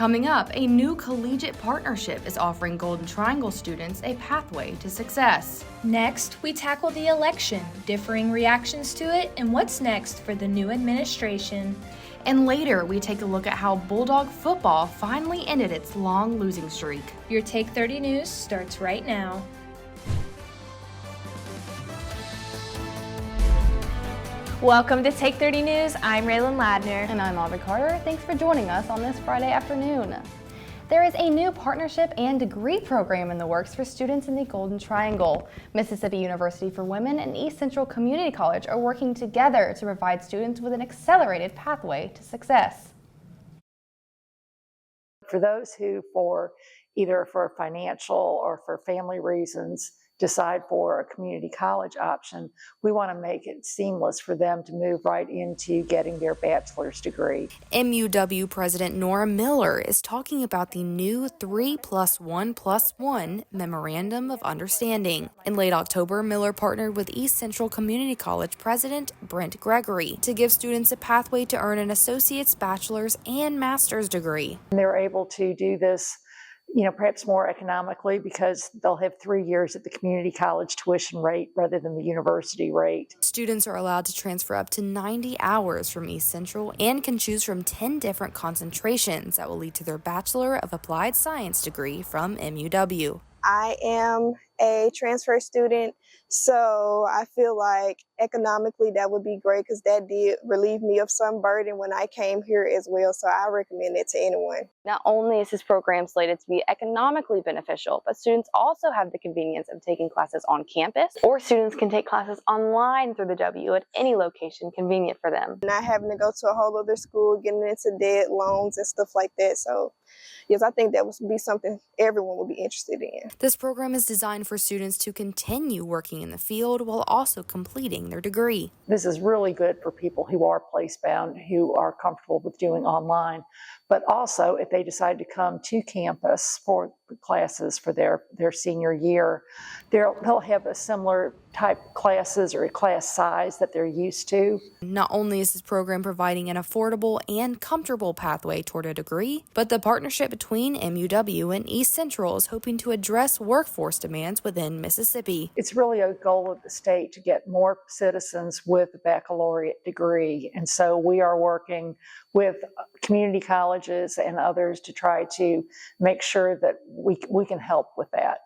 Coming up, a new collegiate partnership is offering Golden Triangle students a pathway to success. Next, we tackle the election, differing reactions to it, and what's next for the new administration. And later, we take a look at how Bulldog football finally ended its long losing streak. Your Take 30 News starts right now. Welcome to Take 30 News. I'm Raylen Ladner. And I'm Aubrey. Thanks for joining us on this Friday afternoon. There is a new partnership and degree program in the works for students in the Golden Triangle. Mississippi University for Women and East Central Community College are working together to provide students with an accelerated pathway to success. For those who, either for financial or for family reasons, decide for a community college option, we want to make it seamless for them to move right into getting their bachelor's degree. MUW President Nora Miller is talking about the new 3+1+1 Memorandum of Understanding. In late October, Miller partnered with East Central Community College President Brent Gregory to give students a pathway to earn an associate's, bachelor's, and master's degree. And they're able to do this perhaps more economically because they'll have 3 years at the community college tuition rate rather than the university rate. Students are allowed to transfer up to 90 hours from East Central and can choose from 10 different concentrations that will lead to their Bachelor of Applied Science degree from MUW. I am a transfer student, so I feel like economically that would be great because that did relieve me of some burden when I came here as well, so I recommend it to anyone. Not only is this program slated to be economically beneficial, but students also have the convenience of taking classes on campus, or students can take classes online through the W at any location convenient for them. Not having to go to a whole other school, getting into debt, loans, and stuff like that. So yes, I think that would be something everyone would be interested in. This program is designed for students to continue working in the field while also completing their degree. This is really good for people who are place-bound, who are comfortable with doing online, but also if they decide to come to campus for classes for their senior year, they'll have a similar type classes or a class size that they're used to. Not only is this program providing an affordable and comfortable pathway toward a degree, but the partnership between MUW and East Central is hoping to address workforce demands within Mississippi. It's really a goal of the state to get more citizens with a baccalaureate degree, and so we are working with community colleges and others to try to make sure that we can help with that.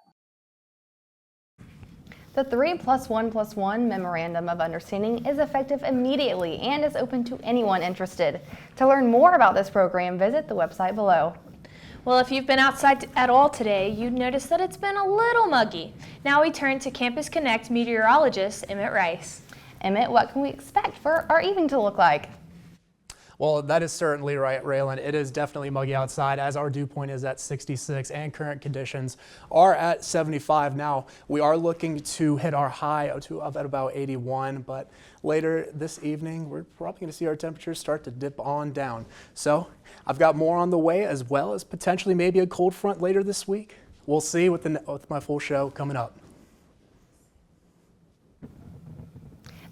The 3+1+1 Memorandum of Understanding is effective immediately and is open to anyone interested. To learn more about this program, visit the website below. Well, if you've been outside at all today, you'd notice that it's been a little muggy. Now we turn to Campus Connect meteorologist Emmet Rice. Emmet, what can we expect for our evening to look like? Well, that is certainly right, Raylan. It is definitely muggy outside as our dew point is at 66 and current conditions are at 75. Now, we are looking to hit our high at about 81, but later this evening, we're probably going to see our temperatures start to dip on down. So I've got more on the way, as well as potentially maybe a cold front later this week. We'll see with my full show coming up.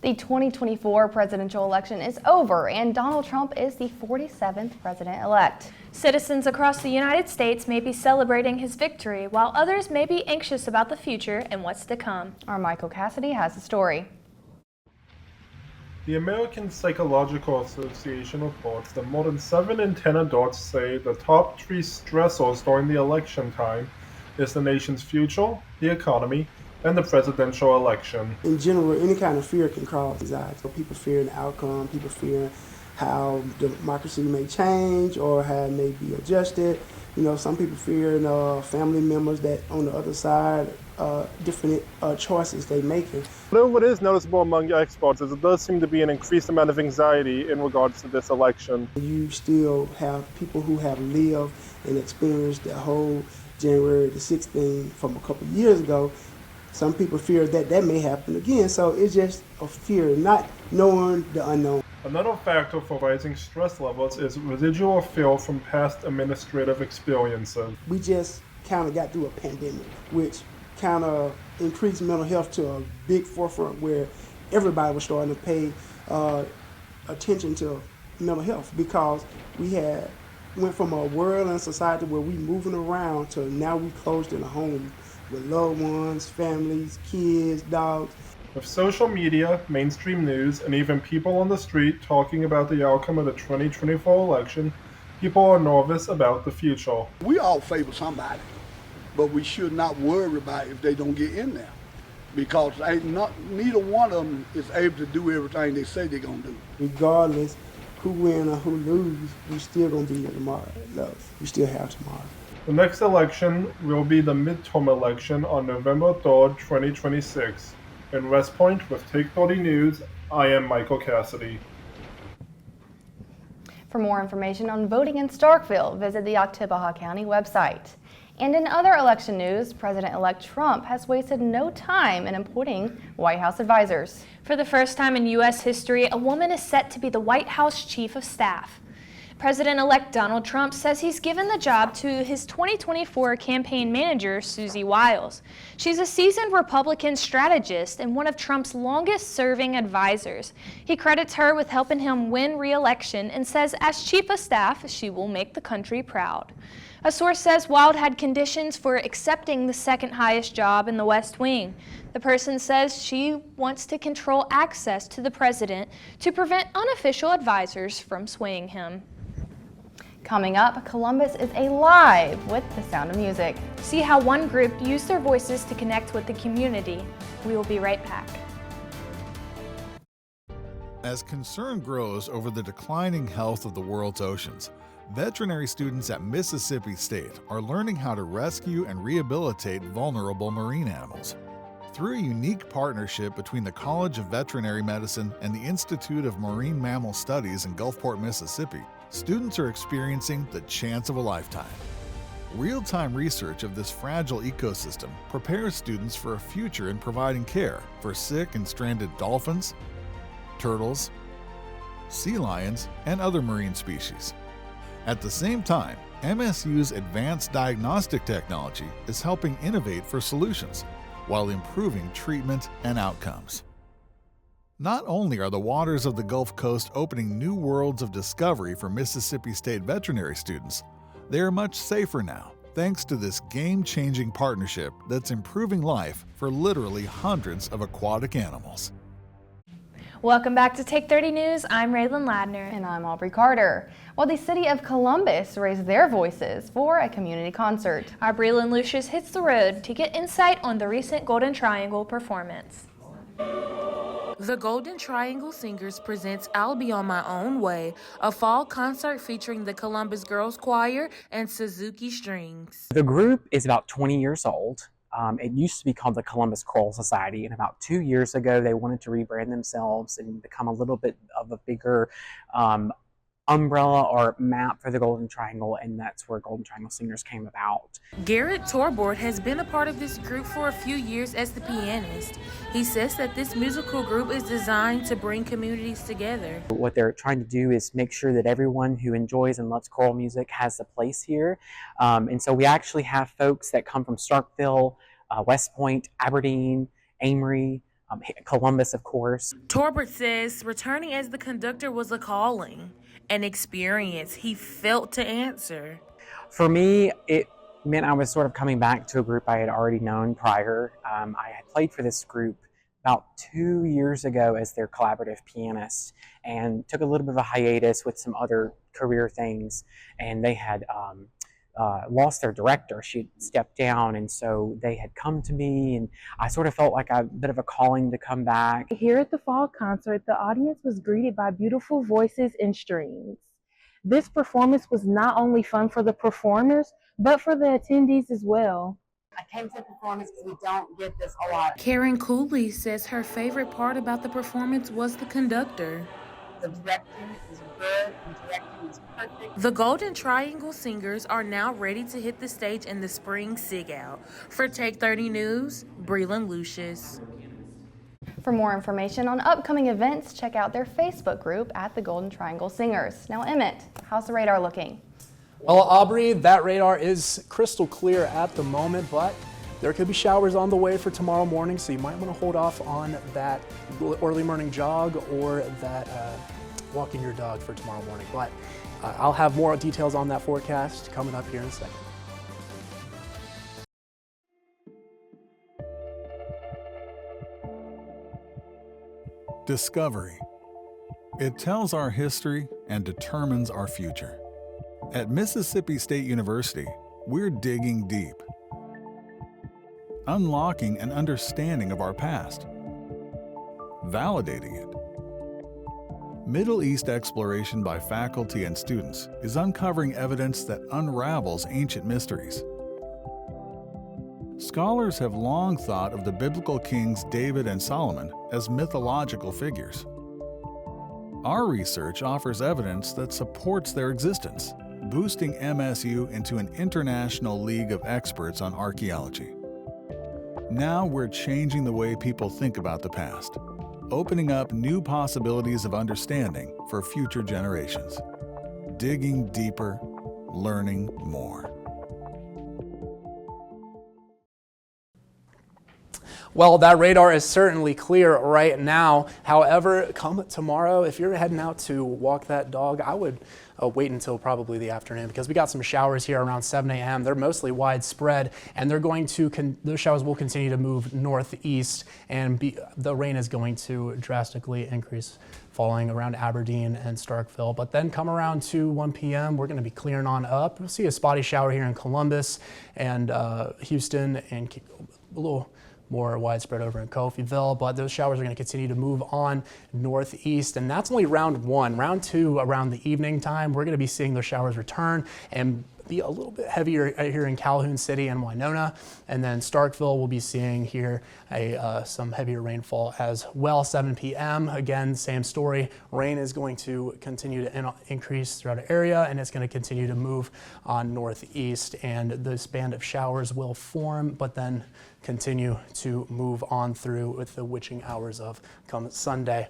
The 2024 presidential election is over, and Donald Trump is the 47th president-elect. Citizens across the United States may be celebrating his victory, while others may be anxious about the future and what's to come. Our Michael Cassidy has the story. The American Psychological Association reports that more than 7 in 10 adults say the top 3 stressors during the election time is the nation's future, the economy, and the presidential election. In general, any kind of fear can cause anxiety. So people fear the outcome, people fear how democracy may change or how it may be adjusted. Some people fear family members that on the other side, different choices they making. What is noticeable among experts is it does seem to be an increased amount of anxiety in regards to this election. You still have people who have lived and experienced the whole January the 6th thing from a couple of years ago. Some people fear that may happen again, so it's just a fear, not knowing the unknown. Another factor for rising stress levels is residual fear from past administrative experiences. We just kind of got through a pandemic, which kind of increased mental health to a big forefront where everybody was starting to pay attention to mental health because we had went from a world and society where we moving around to now we closed in a home with loved ones, families, kids, dogs. With social media, mainstream news, and even people on the street talking about the outcome of the 2024 election, people are nervous about the future. We all favor somebody, but we should not worry about if they don't get in there, because neither one of them is able to do everything they say they're going to do. Regardless who win or who lose, we still going to be here tomorrow. Love, we still have tomorrow. The next election will be the midterm election on November 3rd, 2026. In West Point with Take 30 News, I am Michael Cassidy. For more information on voting in Starkville, visit the Oktibbeha County website. And in other election news, President-elect Trump has wasted no time in appointing White House advisors. For the first time in U.S. history, a woman is set to be the White House Chief of Staff. President-elect Donald Trump says he's given the job to his 2024 campaign manager, Susie Wiles. She's a seasoned Republican strategist and one of Trump's longest-serving advisors. He credits her with helping him win re-election and says as Chief of Staff, she will make the country proud. A source says Wild had conditions for accepting the second highest job in the West Wing. The person says she wants to control access to the president to prevent unofficial advisors from swaying him. Coming up, Columbus is alive with the sound of music. See how one group used their voices to connect with the community. We will be right back. As concern grows over the declining health of the world's oceans, veterinary students at Mississippi State are learning how to rescue and rehabilitate vulnerable marine animals. Through a unique partnership between the College of Veterinary Medicine and the Institute of Marine Mammal Studies in Gulfport, Mississippi, students are experiencing the chance of a lifetime. Real-time research of this fragile ecosystem prepares students for a future in providing care for sick and stranded dolphins, turtles, sea lions, and other marine species. At the same time, MSU's advanced diagnostic technology is helping innovate for solutions while improving treatment and outcomes. Not only are the waters of the Gulf Coast opening new worlds of discovery for Mississippi State veterinary students, they are much safer now thanks to this game-changing partnership that's improving life for literally hundreds of aquatic animals. Welcome back to Take 30 News. I'm Raylen Ladner. And I'm Aubrey Carter. While the city of Columbus raised their voices for a community concert. Our Breland Lucious hits the road to get insight on the recent Golden Triangle performance. The Golden Triangle Singers presents I'll Be On My Own Way, a fall concert featuring the Columbus Girls Choir and Suzuki Strings. The group is about 20 years old. It used to be called the Columbus Choral Society, and about 2 years ago they wanted to rebrand themselves and become a little bit of a bigger umbrella or map for the Golden Triangle, and that's where Golden Triangle Singers came about. Garrett Torbord has been a part of this group for a few years as the pianist. He says that this musical group is designed to bring communities together. What they're trying to do is make sure that everyone who enjoys and loves choral music has a place here. And so we actually have folks that come from Starkville, West Point, Aberdeen, Amory, Columbus, of course. Torbord says returning as the conductor was a calling, an experience he felt to answer. For me, it meant I was sort of coming back to a group I had already known prior. I had played for this group about 2 years ago as their collaborative pianist and took a little bit of a hiatus with some other career things, and they had lost their director. She stepped down, and so they had come to me, and I sort of felt like a bit of a calling to come back. Here at the fall concert, the audience was greeted by beautiful voices and strings. This performance was not only fun for the performers, but for the attendees as well. I came to the performance because we don't get this a lot. Karen Cooley says her favorite part about the performance was the conductor. The directing is good, the directing is perfect. The Golden Triangle Singers are now ready to hit the stage in the spring SIG Out. For Take 30 News, Breland Lucious. For more information on upcoming events, check out their Facebook group at the Golden Triangle Singers. Now, Emmet, how's the radar looking? Well, Aubrey, that radar is crystal clear at the moment, but there could be showers on the way for tomorrow morning, so you might want to hold off on that early morning jog or that walking your dog for tomorrow morning. But I'll have more details on that forecast coming up here in a second. Discovery. It tells our history and determines our future. At Mississippi State University, we're digging deep, unlocking an understanding of our past, validating it. Middle East exploration by faculty and students is uncovering evidence that unravels ancient mysteries. Scholars have long thought of the biblical kings David and Solomon as mythological figures. Our research offers evidence that supports their existence, boosting MSU into an international league of experts on archaeology. Now we're changing the way people think about the past, opening up new possibilities of understanding for future generations. Digging deeper, learning more. Well, that radar is certainly clear right now. However, come tomorrow, if you're heading out to walk that dog, I would wait until probably the afternoon, because we got some showers here around 7 a.m. They're mostly widespread, and they're going to those showers will continue to move northeast, and the rain is going to drastically increase, falling around Aberdeen and Starkville. But then come around to 1 p.m., we're going to be clearing on up. We'll see a spotty shower here in Columbus and Houston, and a little more widespread over in Coffeyville, but those showers are going to continue to move on northeast, and that's only round one. Round two, around the evening time, we're going to be seeing those showers return and be a little bit heavier here in Calhoun City and Winona, and then Starkville will be seeing here some heavier rainfall as well. 7 p.m. again, same story. Rain is going to continue to increase throughout the area, and it's going to continue to move on northeast, and this band of showers will form, but then continue to move on through with the witching hours of come Sunday.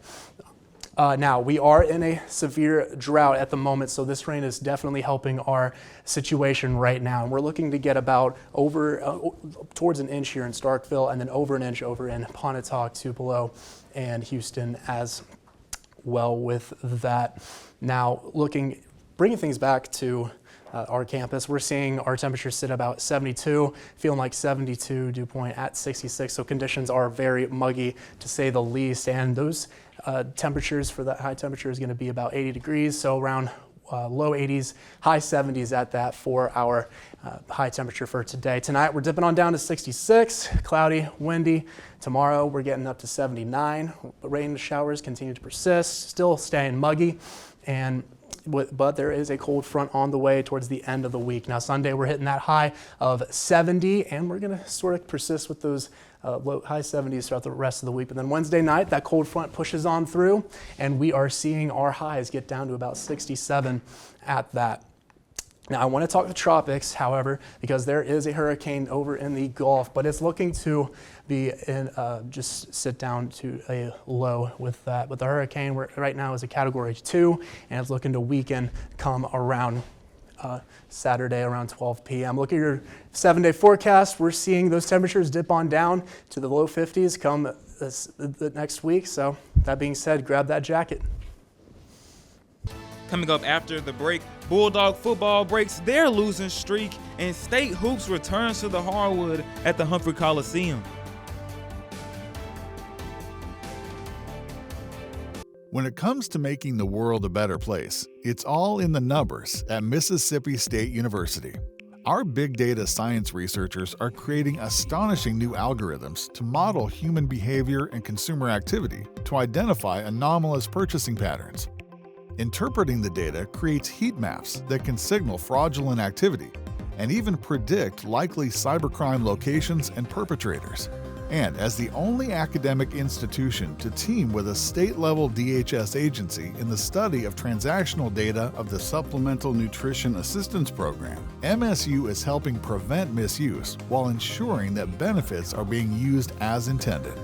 Now, we are in a severe drought at the moment, so this rain is definitely helping our situation right now. And we're looking to get about towards an inch here in Starkville, and then over an inch over in Pontotoc, Tupelo, and Houston as well with that. Now, bringing things back to our campus, we're seeing our temperatures sit about 72, feeling like 72, dew point at 66. So conditions are very muggy to say the least. And those temperatures for that high temperature is going to be about 80 degrees. So around low 80s, high 70s at that for our high temperature for today. Tonight we're dipping on down to 66, cloudy, windy. Tomorrow we're getting up to 79. Rain showers continue to persist, still staying muggy. But there is a cold front on the way towards the end of the week. Now Sunday we're hitting that high of 70, and we're going to sort of persist with those high 70s throughout the rest of the week. But then Wednesday night, that cold front pushes on through, and we are seeing our highs get down to about 67 at that. Now I want to talk the tropics, however, because there is a hurricane over in the Gulf, but it's looking to be just sit down to a low with that. But the hurricane right now is a Category 2, and it's looking to weaken come around Saturday around 12 p.m. Look at your 7-day forecast. We're seeing those temperatures dip on down to the low 50s come the next week. So that being said, grab that jacket. Coming up after the break, Bulldog football breaks their losing streak, and State Hoops returns to the hardwood at the Humphrey Coliseum. When it comes to making the world a better place, it's all in the numbers at Mississippi State University. Our big data science researchers are creating astonishing new algorithms to model human behavior and consumer activity to identify anomalous purchasing patterns. Interpreting the data creates heat maps that can signal fraudulent activity and even predict likely cybercrime locations and perpetrators. And as the only academic institution to team with a state-level DHS agency in the study of transactional data of the Supplemental Nutrition Assistance Program, MSU is helping prevent misuse while ensuring that benefits are being used as intended.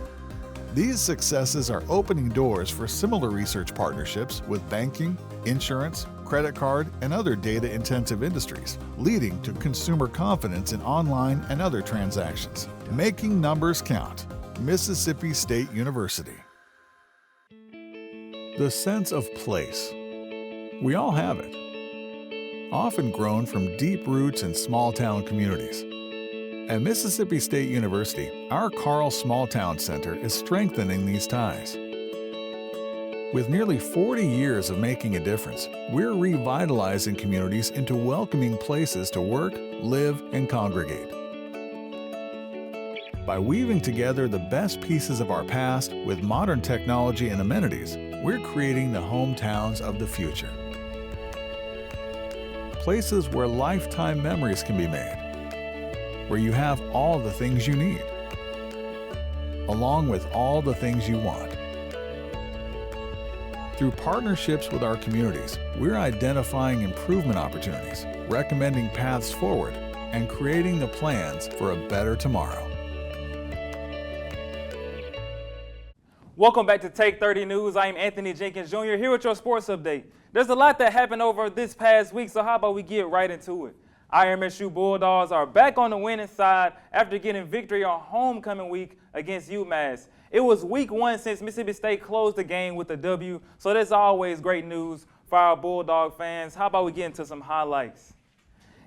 These successes are opening doors for similar research partnerships with banking, insurance, credit card, and other data-intensive industries, leading to consumer confidence in online and other transactions. Making numbers count. Mississippi State University. The sense of place. We all have it. often grown from deep roots in small-town communities. At Mississippi State University, our Carl Small Town Center is strengthening these ties. With nearly 40 years of making a difference, we're revitalizing communities into welcoming places to work, live, and congregate. By weaving together the best pieces of our past with modern technology and amenities, we're creating the hometowns of the future. Places where lifetime memories can be made, where you have all the things you need, along with all the things you want. Through partnerships with our communities, we're identifying improvement opportunities, recommending paths forward, and creating the plans for a better tomorrow. Welcome back to Take 30 News. I am Anthony Jenkins Jr. here with your sports update. There's a lot that happened over this past week, so how about we get right into it? Our MSU Bulldogs are back on the winning side after getting victory on homecoming week against UMass. It was week 1 since Mississippi State closed the game with a W, so that's always great news for our Bulldog fans. How about we get into some highlights?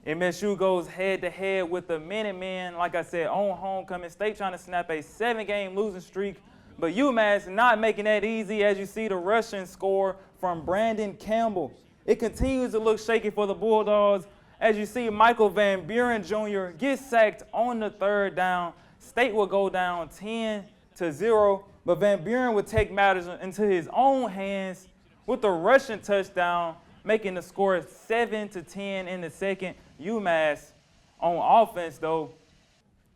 MSU goes head-to-head with the Minutemen, like I said, on homecoming. State trying to snap a 7-game losing streak, but UMass not making that easy as you see the rushing score from Brandon Campbell. It continues to look shaky for the Bulldogs as you see Michael Van Buren Jr. get sacked on the 3rd down. State will go down 10-0, but Van Buren would take matters into his own hands with the rushing touchdown, making the score 7-10 in the second. UMass on offense, though,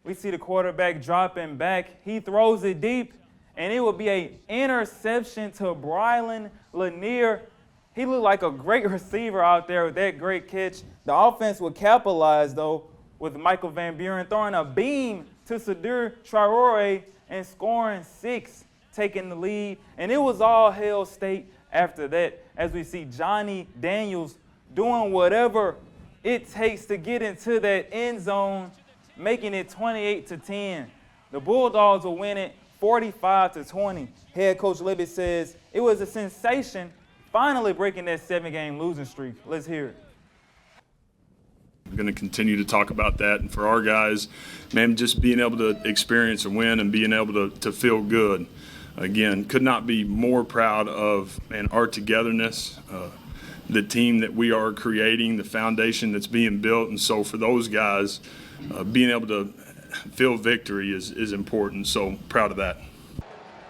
we see the quarterback dropping back. He throws it deep, and it will be an interception to Breland. Ladner, he looked like a great receiver out there with that great catch. The offense will capitalize, though, with Michael Van Buren throwing a beam to Sadir Traore and scoring 6, taking the lead. And it was all Hail State after that, as we see Johnny Daniels doing whatever it takes to get into that end zone, making it 28-10. The Bulldogs will win it 45-20. Head coach Libby says it was a sensation finally breaking that 7-game losing streak. Let's hear it. We're going to continue to talk about that. And for our guys, man, just being able to experience a win and being able to feel good. Again, could not be more proud of our togetherness, the team that we are creating, the foundation that's being built. And so for those guys, being able to feel victory is important. So proud of that.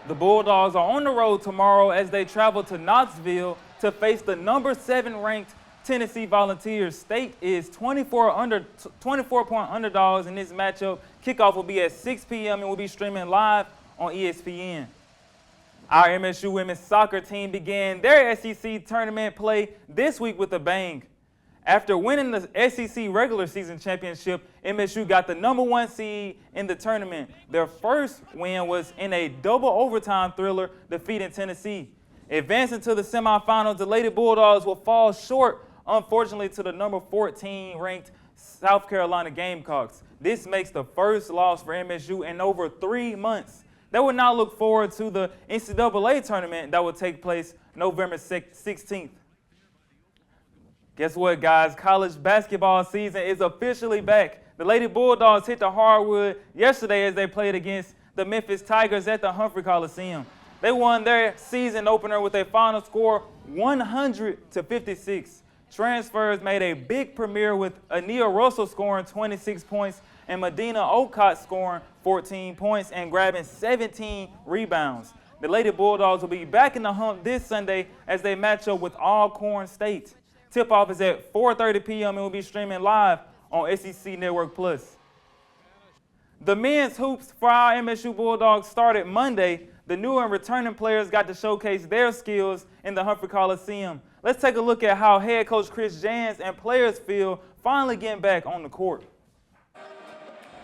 The Bulldogs are on the road tomorrow as they travel to Knoxville to face the number 7 ranked Tennessee Volunteers. State is 24-point underdogs in this matchup. Kickoff will be at 6 p.m. and will be streaming live on ESPN. Our MSU women's soccer team began their SEC tournament play this week with a bang. After winning the SEC regular season championship, MSU got the number 1 seed in the tournament. Their first win was in a double overtime thriller, defeating Tennessee. Advancing to the semifinals, the Lady Bulldogs will fall short, unfortunately, to the number 14 ranked South Carolina Gamecocks. This makes the first loss for MSU in over 3 months. They will now look forward to the NCAA tournament that will take place November 16th. Guess what, guys? College basketball season is officially back. The Lady Bulldogs hit the hardwood yesterday as they played against the Memphis Tigers at the Humphrey Coliseum. They won their season opener with a final score 100-56. Transfers made a big premiere with Ania Russell scoring 26 points and Medina Okot scoring 14 points and grabbing 17 rebounds. The Lady Bulldogs will be back in the hunt this Sunday as they match up with Alcorn State. Tip-off is at 4:30 p.m. and will be streaming live on SEC Network Plus. The men's hoops for our MSU Bulldogs started Monday. The new and returning players got to showcase their skills in the Humphrey Coliseum. Let's take a look at how head coach Chris Jans and players feel finally getting back on the court.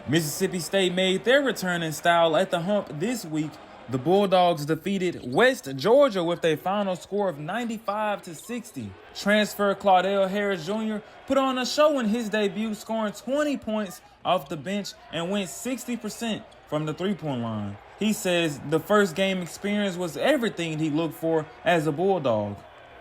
Mississippi State made their return in style at the Hump this week. The Bulldogs defeated West Georgia with a final score of 95-60. Transfer Claudell Harris Jr. put on a show in his debut, scoring 20 points off the bench and went 60% from the three-point line. He says the first game experience was everything he looked for as a Bulldog.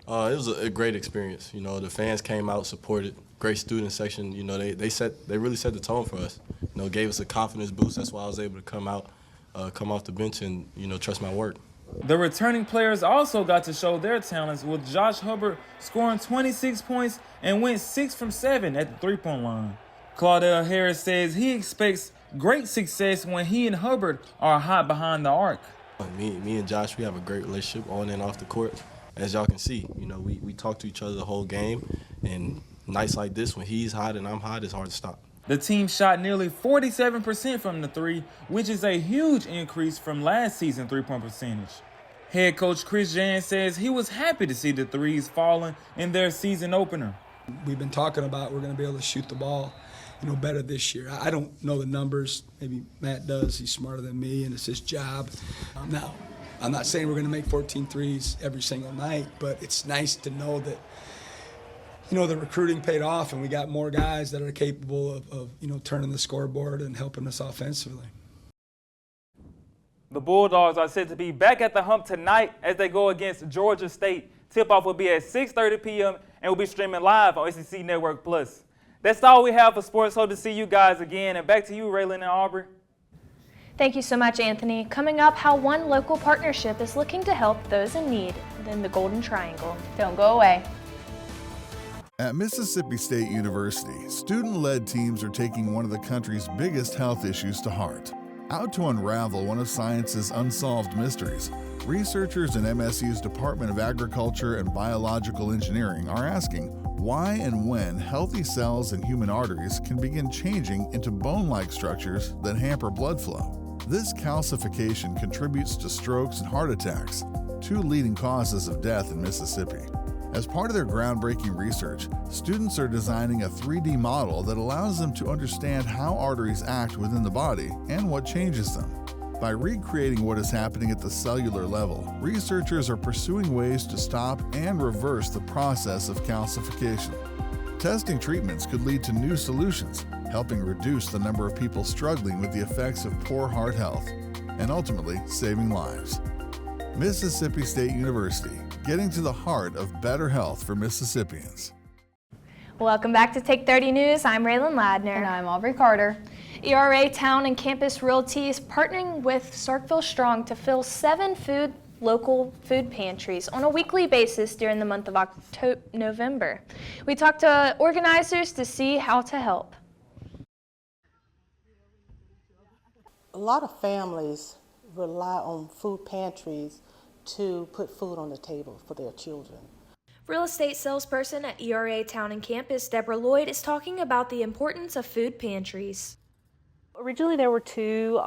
It was a great experience. You know, the fans came out, supported. Great student section. You know, they really set the tone for us. You know, gave us a confidence boost. That's why I was able to come off the bench and, you know, trust my work. The returning players also got to show their talents, with Josh Hubbard scoring 26 points and went 6 from 7 at the three-point line. Claudell Harris says he expects great success when he and Hubbard are hot behind the arc. Me and Josh, we have a great relationship on and off the court. As y'all can see, you know, we talk to each other the whole game, and nights like this, when he's hot and I'm hot, it's hard to stop. The team shot nearly 47% from the three, which is a huge increase from last season's three-point percentage. Head coach Chris Jan says he was happy to see the threes falling in their season opener. We've been talking about we're going to be able to shoot the ball, you know, better this year. I don't know the numbers. Maybe Matt does. He's smarter than me, and it's his job. Now, I'm not saying we're going to make 14 threes every single night, but it's nice to know that, you know, the recruiting paid off and we got more guys that are capable of you know, turning the scoreboard and helping us offensively. The Bulldogs are set to be back at the hump tonight as they go against Georgia State. Tip-off will be at 6:30 p.m. and will be streaming live on SEC Network Plus. That's all we have for sports. Hope to see you guys again. And back to you, Raylen and Aubrey. Thank you so much, Anthony. Coming up, how one local partnership is looking to help those in need in the Golden Triangle. Don't go away. At Mississippi State University, student-led teams are taking one of the country's biggest health issues to heart. Out to unravel one of science's unsolved mysteries, researchers in MSU's Department of Agriculture and Biological Engineering are asking why and when healthy cells in human arteries can begin changing into bone-like structures that hamper blood flow. This calcification contributes to strokes and heart attacks, two leading causes of death in Mississippi. As part of their groundbreaking research, students are designing a 3D model that allows them to understand how arteries act within the body and what changes them. By recreating what is happening at the cellular level, researchers are pursuing ways to stop and reverse the process of calcification. Testing treatments could lead to new solutions, helping reduce the number of people struggling with the effects of poor heart health, and ultimately saving lives. Mississippi State University, getting to the heart of better health for Mississippians. Welcome back to Take 30 News. I'm Raylen Ladner. And I'm Aubrey Carter. ERA Town and Campus Realty is partnering with Starkville Strong to fill 7 local food pantries on a weekly basis during the month of November. We talked to organizers to see how to help. A lot of families rely on food pantries to put food on the table for their children. Real estate salesperson at ERA Town and Campus, Deborah Lloyd, is talking about the importance of food pantries. Originally there were 2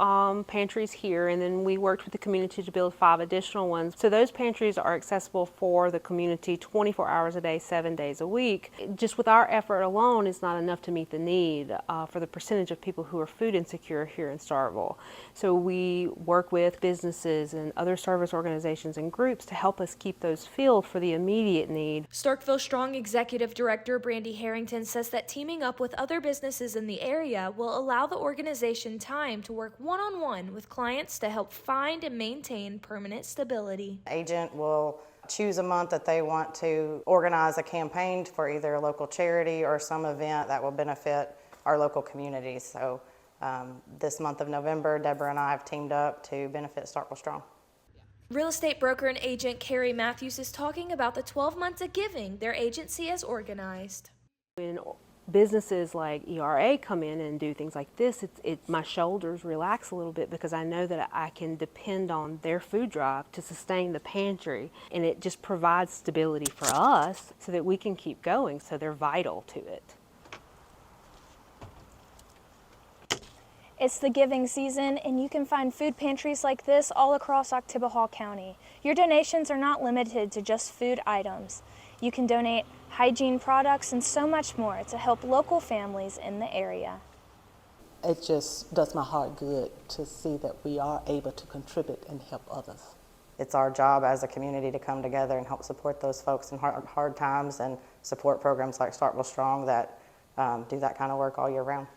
pantries here, and then we worked with the community to build 5 additional ones. So those pantries are accessible for the community 24 hours a day, 7 days a week. Just with our effort alone is not enough to meet the need for the percentage of people who are food insecure here in Starkville. So we work with businesses and other service organizations and groups to help us keep those filled for the immediate need. Starkville Strong Executive Director Brandy Harrington says that teaming up with other businesses in the area will allow the organization time to work one-on-one with clients to help find and maintain permanent stability. Agent will choose a month that they want to organize a campaign for either a local charity or some event that will benefit our local communities. So this month of November, Deborah and I have teamed up to benefit Starkville Strong. Real estate broker and agent Carrie Matthews is talking about the 12 months of giving their agency has organized. When businesses like ERA come in and do things like this, my shoulders relax a little bit because I know that I can depend on their food drive to sustain the pantry, and it just provides stability for us so that we can keep going, so they're vital to it. It's the giving season, and you can find food pantries like this all across Oktibbeha County. Your donations are not limited to just food items. You can donate hygiene products and so much more to help local families in the area. It just does my heart good to see that we are able to contribute and help others. It's our job as a community to come together and help support those folks in hard times and support programs like Starkville Strong that do that kind of work all year round.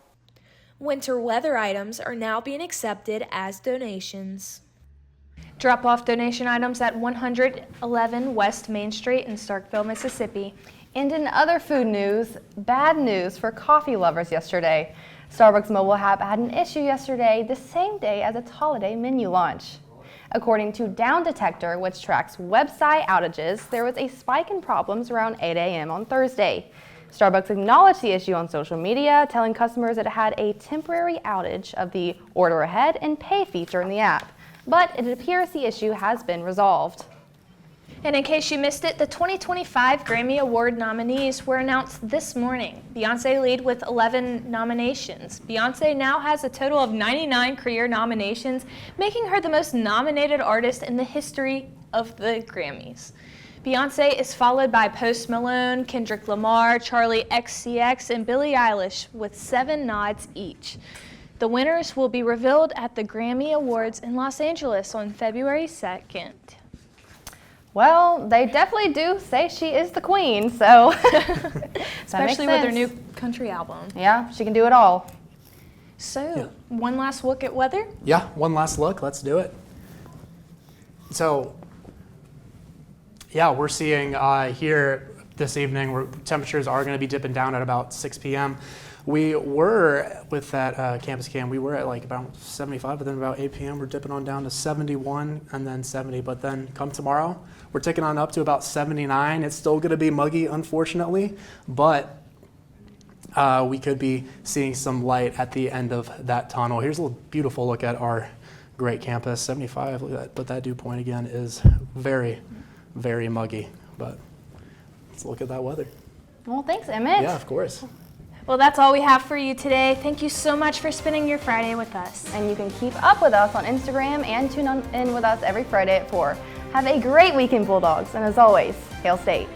Winter weather items are now being accepted as donations. Drop off donation items at 111 West Main Street in Starkville, Mississippi. And in other food news, bad news for coffee lovers yesterday. Starbucks mobile app had an issue yesterday, the same day as its holiday menu launch. According to Down Detector, which tracks website outages, there was a spike in problems around 8 a.m. on Thursday. Starbucks acknowledged the issue on social media, telling customers it had a temporary outage of the order ahead and pay feature in the app. But it appears the issue has been resolved. And in case you missed it, the 2025 Grammy Award nominees were announced this morning. Beyoncé lead with 11 nominations. Beyoncé now has a total of 99 career nominations, making her the most nominated artist in the history of the Grammys. Beyoncé is followed by Post Malone, Kendrick Lamar, Charlie XCX, and Billie Eilish with 7 nods each. The winners will be revealed at the Grammy Awards in Los Angeles on February 2nd. Well, they definitely do say she is the queen, so especially with her new country album. Yeah, she can do it all. So, one last look at weather? Yeah, one last look. Let's do it. So, yeah, we're seeing here this evening, temperatures are going to be dipping down at about 6 p.m. We were, with that campus cam, we were at like about 75, but then about 8 p.m. we're dipping on down to 71 and then 70. But then come tomorrow, we're ticking on up to about 79. It's still going to be muggy, unfortunately, but we could be seeing some light at the end of that tunnel. Here's a little beautiful look at our great campus. 75, look at that, but that dew point again is very, very muggy. But let's look at that weather. Well, thanks, Emmett. Yeah, of course. Well, that's all we have for you today. Thank you so much for spending your Friday with us. And you can keep up with us on Instagram and tune in with us every Friday at 4. Have a great weekend, Bulldogs, and as always, Hail State.